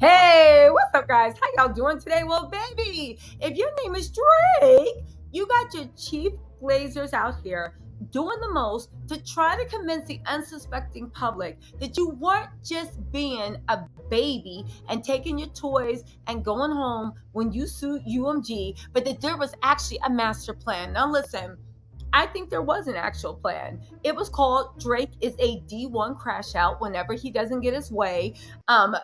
Hey, what's up, guys? How y'all doing today? Well, baby, if your name is Drake, you got your chief blazers out here doing the most to try to convince the unsuspecting public that you weren't just being a baby and taking your toys and going home when you sued UMG, but that there was actually a master plan. Now, listen. I think there was an actual plan. It was called Drake is a D1 crash out whenever he doesn't get his way.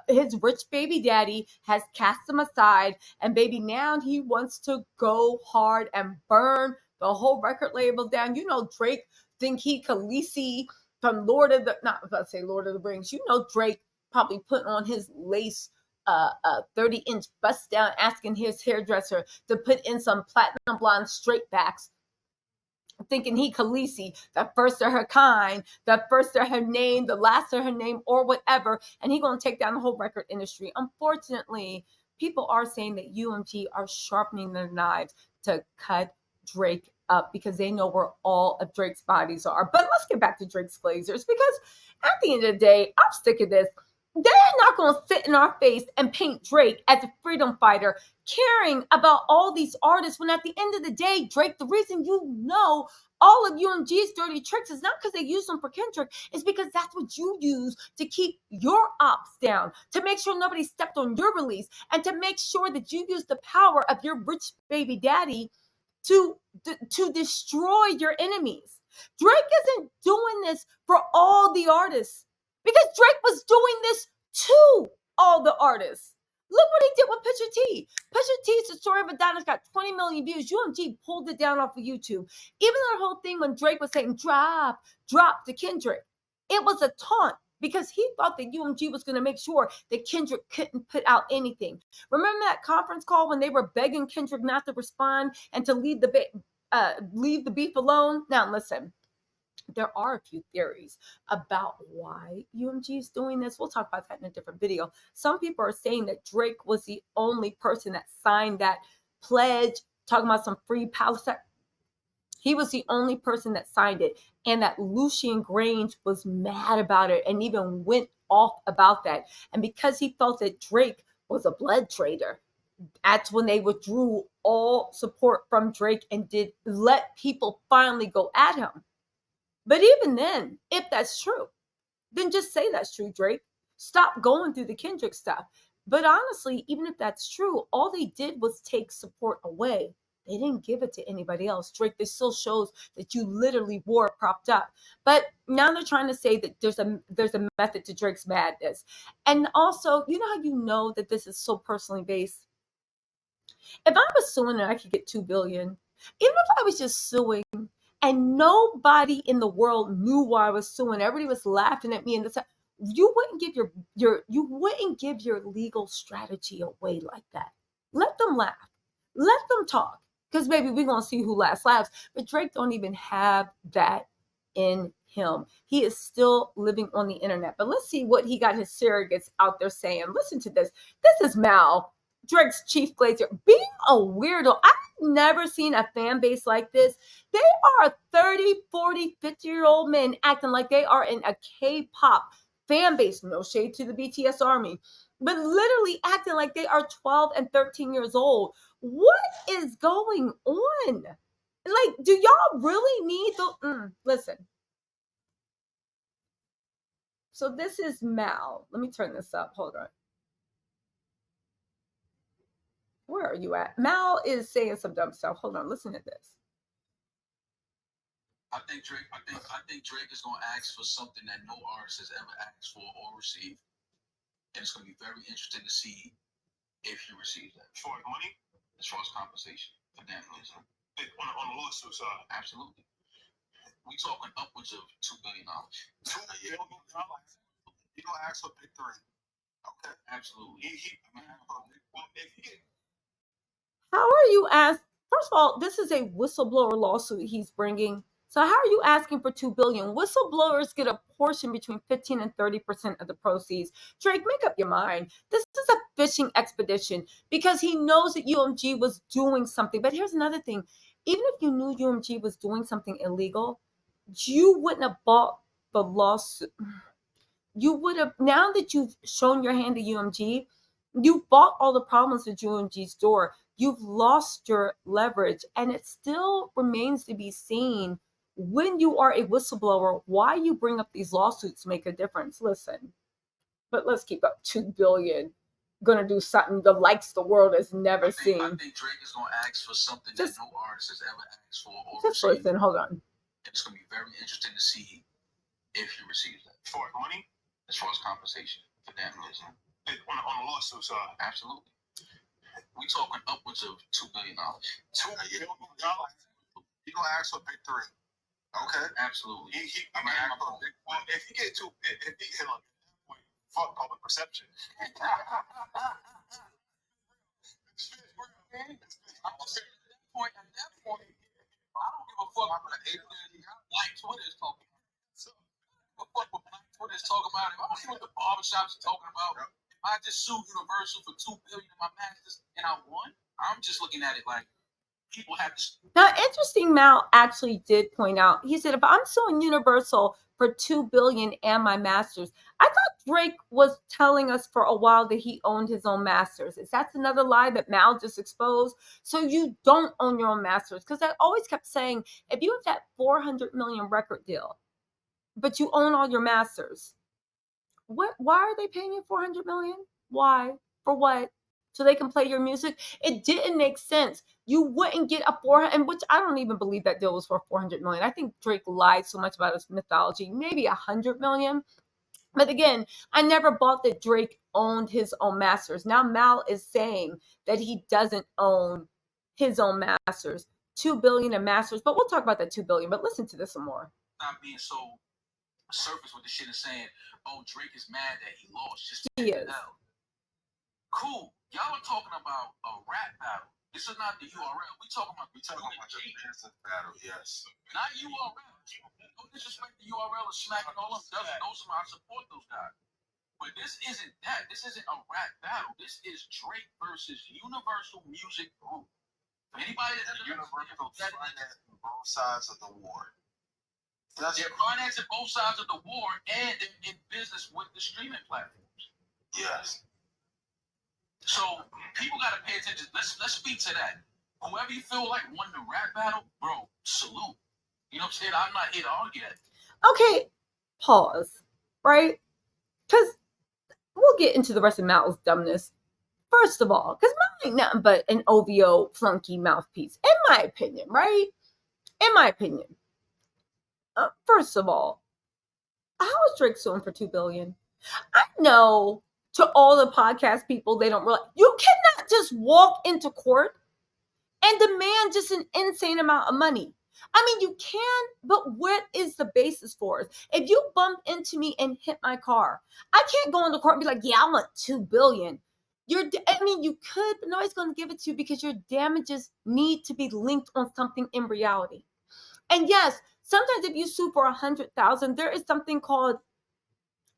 His rich baby daddy has cast him aside, and baby, now he wants to go hard and burn the whole record label down. You know, Drake think he Khaleesi from Lord of the, not about to say Lord of the Rings. You know, Drake probably put on his lace 30-inch bust down, asking his hairdresser to put in some platinum blonde straight backs, thinking he Khaleesi, the first of her kind, the first of her name, the last of her name, or whatever, and he gonna take down the whole record industry. Unfortunately, people are saying that UMG are sharpening their knives to cut Drake up because they know where all of Drake's bodies are. But let's get back to Drake's Blazers, because at the end of the day, I'm sick of this. They're not going to sit in our face and paint Drake as a freedom fighter, caring about all these artists, when at the end of the day, Drake, the reason you know all of UMG's dirty tricks is not because they use them for Kendrick, it's because that's what you use to keep your ops down, to make sure nobody stepped on your release, and to make sure that you use the power of your rich baby daddy to destroy your enemies. Drake isn't doing this for all the artists, because Drake was doing this to all the artists. Look what he did with Pusha T. Pusha T's The Story of Adonis got 20 million views. UMG pulled it down off of YouTube. Even that whole thing when Drake was saying drop to Kendrick, it was a taunt because he thought that UMG was going to make sure that Kendrick couldn't put out anything. Remember that conference call when they were begging Kendrick not to respond and to leave the beef alone? Now listen, there are a few theories about why UMG is doing this. We'll talk about that in a different video. Some people are saying that Drake was the only person that signed that pledge, talking about some free Palestine. He was the only person that signed it, and that Lucian Grange was mad about it and even went off about that. And because he felt that Drake was a blood traitor, that's when they withdrew all support from Drake and did let people finally go at him. But even then, if that's true, then just say that's true, Drake. Stop going through the Kendrick stuff. But honestly, even if that's true, all they did was take support away. They didn't give it to anybody else. Drake, this still shows that you literally wore it propped up. But now they're trying to say that there's a method to Drake's madness. And also, you know how you know that this is so personally based? If I was suing and I could get $2 billion, even if I was just suing and nobody in the world knew why I was suing, everybody was laughing at me, and you wouldn't give your legal strategy away like that. Let them laugh. Let them talk. Because baby, we're gonna see who laughs. But Drake don't even have that in him. He is still living on the internet. But let's see what he got his surrogates out there saying. Listen to this. This is Mal, Drake's chief glazer, being a weirdo. I've never seen a fan base like this. They are 30, 40, 50-year-old men acting like they are in a K-pop fan base. No shade to the BTS army, but literally acting like they are 12 and 13 years old. What is going on? Like, do y'all really need the listen? So this is Mal. Let me turn this up. Hold on. Where are you at? Mal is saying some dumb stuff. Hold on. Listen to this. I think Drake is gonna ask for something that no artist has ever asked for or received, and it's gonna be very interesting to see if he receives that. As far as money, as far as compensation for damages, on the lawsuit side, absolutely. We talking upwards of $2 billion. $2 billion. You gonna ask for big three? Okay, absolutely. How are you asked? First of all, this is a whistleblower lawsuit he's bringing. So how are you asking for $2 billion? Whistleblowers get a portion between 15 and 30% of the proceeds. Drake, make up your mind. This is a fishing expedition because he knows that UMG was doing something. But here's another thing. Even if you knew UMG was doing something illegal, you wouldn't have bought the lawsuit. You would have, now that you've shown your hand to UMG, You bought all the problems to UMG's door. You've lost your leverage, and it still remains to be seen when you are a whistleblower why you bring up these lawsuits make a difference. Listen, but let's keep up. $2 billion gonna do something the likes the world has never seen. I think Drake is gonna ask for something that no artist has ever asked for or just received. listen, hold on. It's gonna be very interesting to see if he receives that. For money? As far as compensation for damages. On the lawsuit side. Absolutely. We talking upwards of $2 billion. $2 billion? He gonna ask for big three. Okay. Absolutely. Well, if he get if he hit on that point, fuck public perception. At that point, I don't give a fuck what Black Twitter is talking about. I don't give a fuck what Black Twitter is talking about. I don't care what the barbershops are talking about. If I just sued Universal for $2 billion in my masters and I won, I'm just looking at it like people have to. Now, interesting, Mal actually did point out, he said, if I'm suing Universal for $2 billion and my masters, I thought Drake was telling us for a while that he owned his own masters. Is that another lie that Mal just exposed? So you don't own your own masters? Because I always kept saying, if you have that 400 million record deal, but you own all your masters, why are they paying you 400 million? Why? For what? So they can play your music? It didn't make sense. You wouldn't get a 400, and which I don't even believe that deal was for 400 million. I think Drake lied so much about his mythology, maybe 100 million. But again, I never bought that Drake owned his own masters. Now Mal is saying that he doesn't own his own masters. 2 billion in masters, but we'll talk about that 2 billion. But listen to this some more. Not being so surface with the shit and saying, "Oh, Drake is mad that he lost." Just he is. Cool. Y'all are talking about a rap battle. This is not the URL. We talking about the business battle. Yes. Not URL. No disrespect to URL and smacking all of them. Those are I support those guys. But this isn't that. This isn't a rap battle. This is Drake versus Universal Music Group. Anybody that's Universal financing both sides of the war. They're financing both sides of the war, and they're in business with the streaming platforms. Yes. So people gotta pay attention. Let's speak to that. Whoever you feel like won the rap battle, bro, salute. You know what I'm saying? I'm not here to argue that. Okay, pause. Right? Because we'll get into the rest of Mal's dumbness. First of all, because Mal ain't nothing but an OVO flunky mouthpiece, in my opinion, right? In my opinion. First of all, how is Drake suing for $2 billion? I know to all the podcast people, they don't realize you cannot just walk into court and demand just an insane amount of money. I mean, you can, but what is the basis for it? If you bump into me and hit my car, I can't go into court and be like, yeah, I want $2 billion. You could, but nobody's going to give it to you because your damages need to be linked on something in reality. And yes, sometimes if you sue for 100,000, there is something called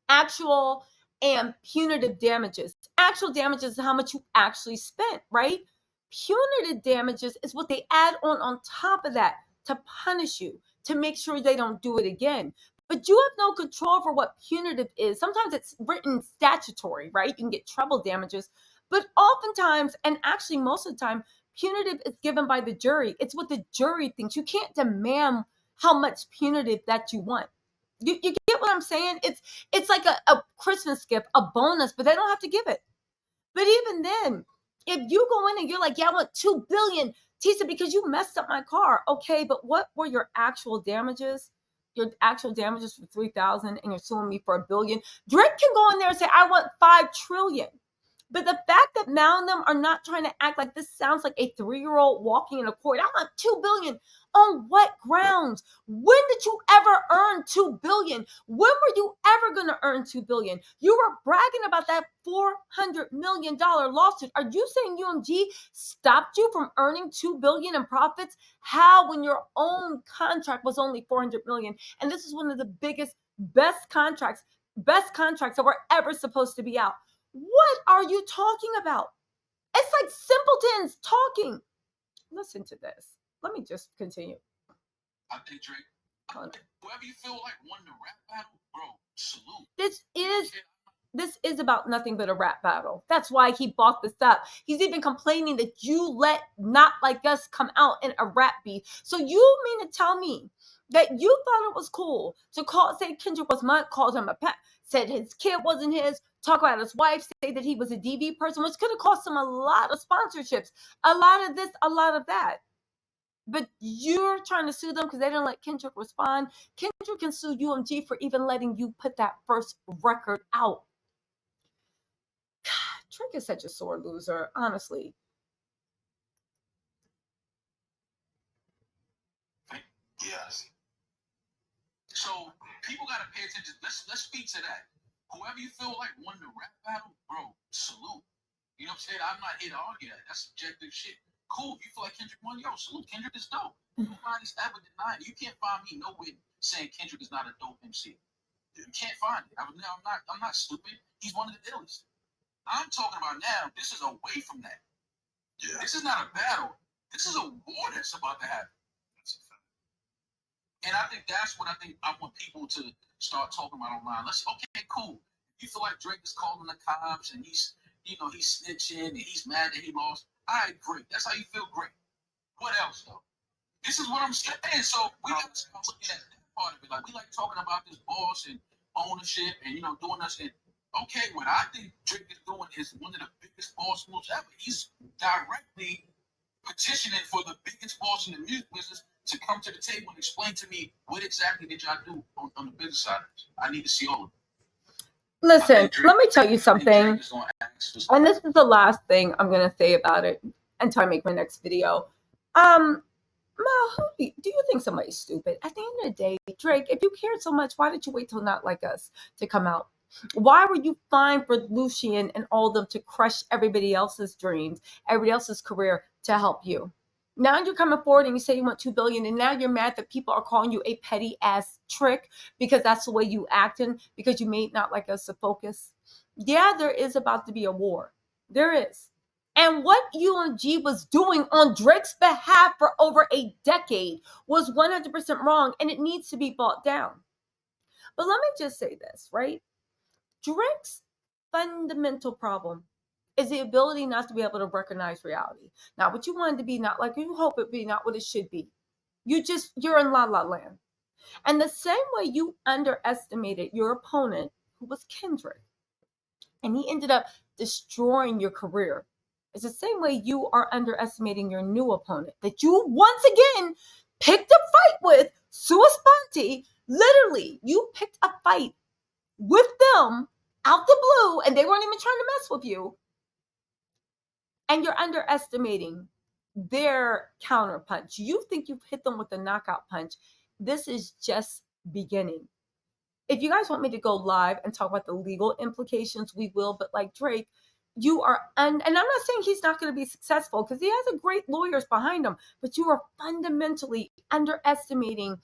actual and punitive damages. Actual damages is how much you actually spent, right? Punitive damages is what they add on top of that to punish you, to make sure they don't do it again. But you have no control over what punitive is. Sometimes it's written statutory, right? You can get treble damages. But oftentimes, and actually most of the time, punitive is given by the jury. It's what the jury thinks. You can't demand how much punitive that you want. You get what I'm saying? It's like a Christmas gift, a bonus, but they don't have to give it. But even then, if you go in and you're like, yeah, I want $2 billion, Tisa, because you messed up my car. Okay, but what were your actual damages? Your actual damages for 3,000 and you're suing me for $1 billion. Drake can go in there and say, I want 5 trillion. But the fact that Mal and them are not trying to act like this sounds like a 3-year-old walking in a court. I want $2 billion. On what grounds? When did you ever earn $2 billion? When were you ever going to earn $2 billion? You were bragging about that $400 million lawsuit. Are you saying UMG stopped you from earning $2 billion in profits? How, when your own contract was only $400 million? And this is one of the biggest, best contracts that were ever supposed to be out. What are you talking about? It's like simpletons talking. Listen to this. Let me just continue. I think Drake, whoever you feel like won the rap battle, bro, salute. This is this is about nothing but a rap battle. That's why he bought this up. He's even complaining that you let Not Like Us come out in a rap beat. So you mean to tell me that you thought it was cool to say Kendrick was mutt, called him a pet, said his kid wasn't his, talk about his wife, say that he was a DV person, which could have cost him a lot of sponsorships, a lot of this, a lot of that. But you're trying to sue them because they didn't let Kendrick respond. Kendrick can sue UMG for even letting you put that first record out. Drake is such a sore loser, honestly. Yes. So people gotta pay attention. Let's speak to that. Whoever you feel like won the rap battle, bro, salute. You know what I'm saying? I'm not here to argue that. That's subjective shit. Cool. If you feel like Kendrick won, yo, salute. Kendrick is dope. Nobody's ever denying it. You can't find me nowhere saying Kendrick is not a dope MC. You can't find it. I'm not stupid. He's one of the illest. I'm talking about now. This is away from that. Yeah. This is not a battle. This is a war that's about to happen. And I think that's what I want people to start talking about online. Okay, cool. You feel like Drake is calling the cops and he's snitching and he's mad that he lost. All right, great. That's how you feel, great. What else though? This is what I'm saying. So we got to start looking at that part of it. Like we like talking about this boss and ownership and doing this. And okay, what I think Drake is doing is one of the biggest boss moves ever. He's directly petitioning for the biggest boss in the music business to come to the table and explain to me what exactly did y'all do on the business side. I need to see all of it. Listen, let me tell you something. And this is the last thing I'm going to say about it until I make my next video. Mal, do you think somebody's stupid? At the end of the day, Drake, if you cared so much, why did you wait till Not Like Us to come out? Why were you fine for Lucian and all of them to crush everybody else's dreams, everybody else's career to help you? Now you're coming forward and you say you want $2 billion, and now you're mad that people are calling you a petty ass trick because that's the way you acting, because you made Not Like Us a focus. Yeah, there is about to be a war. There is. And what UMG was doing on Drake's behalf for over a decade was 100% wrong, and it needs to be brought down. But let me just say this, right? Drake's fundamental problem is the ability not to be able to recognize reality. Not what you want it to be, not like you hope it be, not what it should be. You're in la la land. And the same way you underestimated your opponent, who was Kendrick, and he ended up destroying your career, it's the same way you are underestimating your new opponent that you once again picked a fight with, sua sponte. Literally, you picked a fight with them out the blue, and they weren't even trying to mess with you. And you're underestimating their counter punch. You think you've hit them with a knockout punch. This is just beginning. If you guys want me to go live and talk about the legal implications, we will. But like Drake, you are, and I'm not saying he's not going to be successful because he has a great lawyers behind him, but you are fundamentally underestimating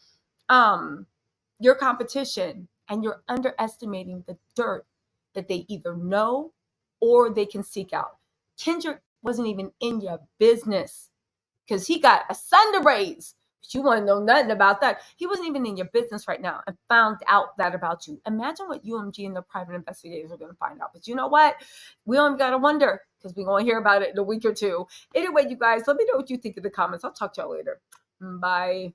your competition, and you're underestimating the dirt that they either know or they can seek out. Kendrick wasn't even in your business because he got a son to raise. But you want to know nothing about that. He wasn't even in your business right now and found out that about you. Imagine what UMG and the private investigators are going to find out. But you know what? We only got to wonder because we're going to hear about it in a week or two. Anyway, you guys, let me know what you think in the comments. I'll talk to y'all later. Bye.